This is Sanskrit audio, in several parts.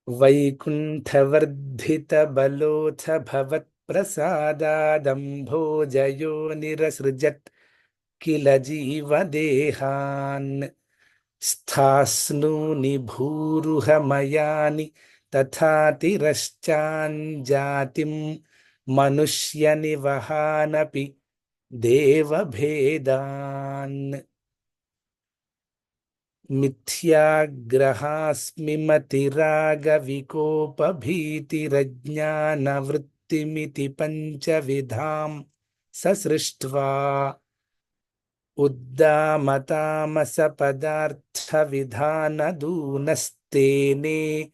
वैकुण्ठवर्धितबलोऽथ भवत्प्रसादादम्भोजयो निरसृजत् किल जीवदेहान्। स्थास्नूनि भूरुहमयानि तथा तिरश्चाञ्जातिं मनुष्यनिवहानपि देवभेदान्। मिथ्याग्रहास्मिमतिरागविकोपभीतिरज्ञानवृत्तिमिति पञ्चविधां ससृष्ट्वा उद्दामतामसपदार्थविधानदूनस्तेने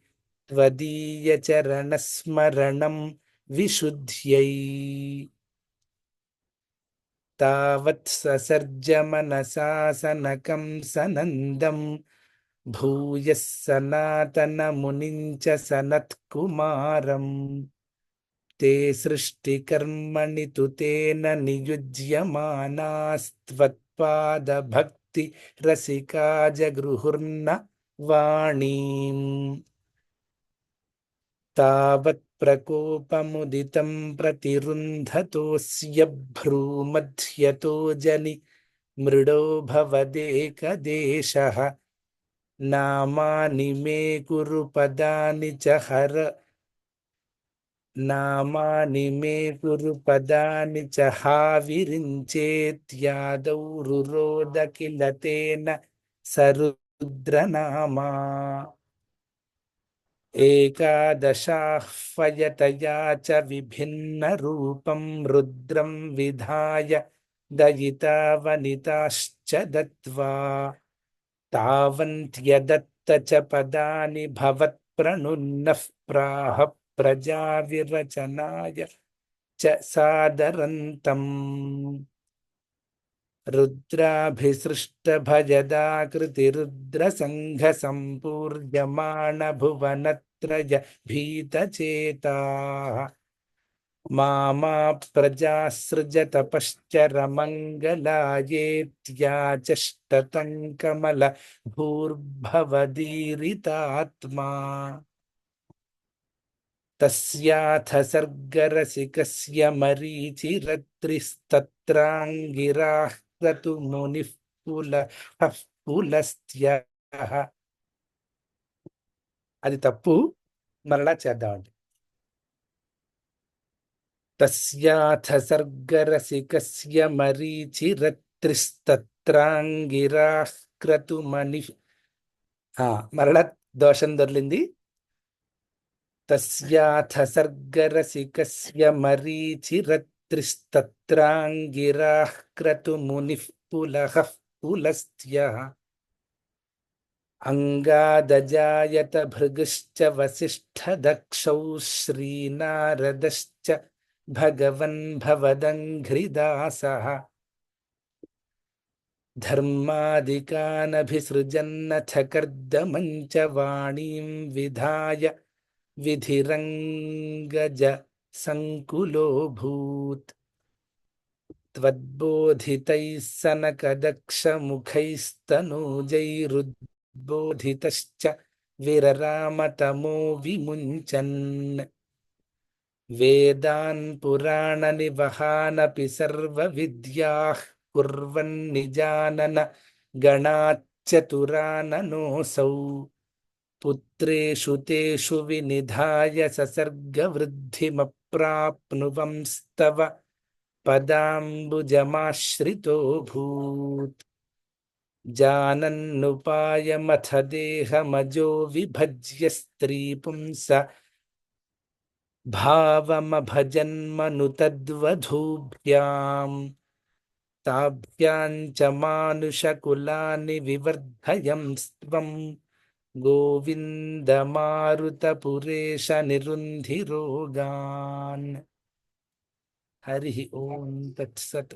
त्वदीयचरणस्मरणं विशुद्ध्यै। तावत् ससर्ज मनसा सनकं सनन्दं भूयः सनातनमुनिं च सनत्कुमारम्। ते सृष्टिकर्मणि तु तेन नियुज्यमानास्त्वत्पादभक्तिरसिका जगृहुर्न वाणीम्। तावत् प्रकोपमुदितं प्रतिरुन्धतोऽस्य भ्रूमध्यतो जनि मृडो भवदेकदेशः। नामानि मे कुरु पदानि च हर नामानि मे कुरु पदानि च हाविरिञ्चेत्यादौ रुरोद किल तेन सरुद्रनामा। एकादशाह्वयतया च विभिन्नरूपं रुद्रं विधाय दयिता वनिताश्च दत्त्वा। तावन्त्यदत्त च पदानि भवत्प्रणुन्नः प्राह प्रजाविरचनाय च सादरन्तम्। रुद्राभिसृष्टभजदाकृतिरुद्रसङ्घसम्पूर्यमाण भुवनत्रय भीतचेताः। मामाप्रजासृज तपश्चरमङ्गलायेत्याचष्टतं कमलभूर्भवदीरितात्मा। तस्याथ सर्गरसिकस्य मरीचिरत्रिस्तत्राङ्गिराः क्रतुमुनिः पुलहः पुलस्त्यः। అది తప్పు, మరలా చేద్దామండి. तस्याथ सर्गरसिकस्य मरीचिरत्रिस्तत्राङ्गिराः क्रतुमनिः. మరలా దోషం దొర్లింది. तस्याथ सर्गरसिकस्य मरीचिरत्रिस्तत्राङ्गिराः क्रतुमुनिः पुलहः पुलस्त्यः। अंगादजायत भृगश्च वसिष्ठदक्षौ श्रीनारदश्च भगवन् भवदङ्घ्रिदासः। धर्मादिकानभिसृजन्नथ कर्दमं च वाणीं विधाय विधिरङ्गज संकुलोऽभूत्। त्वद्बोधितैः सनकदक्षमुखैस्तनूजैरुद्बोधितश्च विररामतमो विमुञ्चन्। वेदान् पुराणनिवहानपि सर्वविद्याः कुर्वन्निजानन गणाच्चतुराननोऽसौ। पुत्रेषु तेषु विनिधाय ससर्गवृद्धिमप्राप्नुवंस्तव पदाम्बुजमाश्रितोऽभूत्। जानन्नुपायमथ देहमजो विभज्य स्त्रीपुंस भावमभजन्मनु तद्वधूभ्याम्। ताभ्यां च मानुषकुलानि विवर्धयंस्त्वं गोविन्दमारुतपुरेश निरुन्धिरोगान्। हरिः ओं तत्सत्।